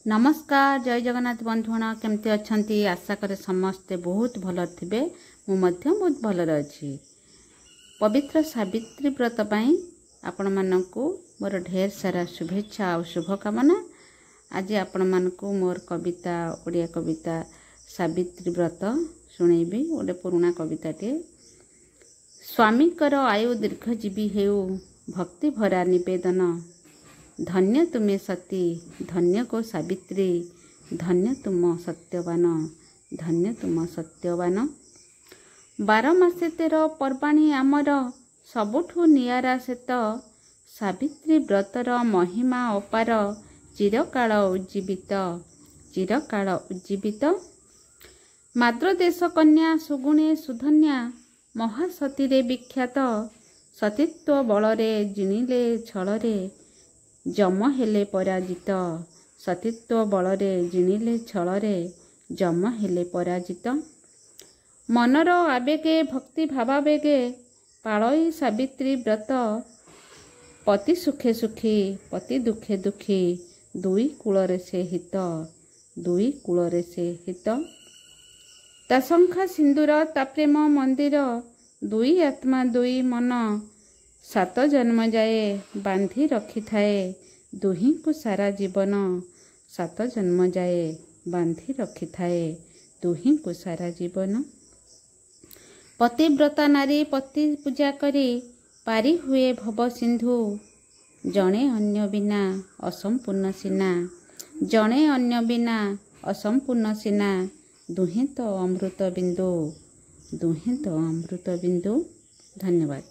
नमस्कार जय जगन्नाथ बंधुगण केमती अच्छी आशा करे समस्ते बहुत भल थे मुझे बहुत भल अच्छी पवित्र सावित्री व्रत पाई आपण मानकु मोर ढेर सारा शुभेच्छा और शुभकामना। आज आपण मानकु मोर कविता ओडिया कविता सावित्री व्रत शुणेबी गोटे पुराणा कविताटे। स्वामीकर आयु दीर्घजीवी हेउ भक्ति भरा निवेदन धन्य तुम्हें सती धन्य को सावित्री धन्य तुम सत्यवान धन्य तुम सत्यवान। 12 मासे 13 पर्वाणी आमर सबुठु नियारा सेत सावित्री व्रतर महिमा अपार चिरकाल उज्जीवित माद्रदेश कन्या सुगुणे सुधन्या महासती रे विख्यात सतीत्व बलरे जिणिले छलरे जम हेले पराजित सतीत्व बलरे जिणिले छलरे जम हेले पराजित। मनर आवेगे भक्ति भावावेगे पालई सावित्री व्रत पति सुखे सुखी पति दुखे दुखी दुई कूलरे से हित ताशंखा सिंदूर ता प्रेम मंदिर दुई आत्मा दुई मन 7 जन्म जाए बांधी रखी थाए दुही को सारा जीवन 7 जन्म जाए बांधी रखी थाए दुही को सारा जीवन। पतिव्रता नारी पति पूजा करी पारी हुए भव सिंधु जणे अन्य बिना असंपूर्ण सीना जणे अन्य बिना असंपूर्ण सीना दुहे तो अमृत बिंदु धन्यवाद।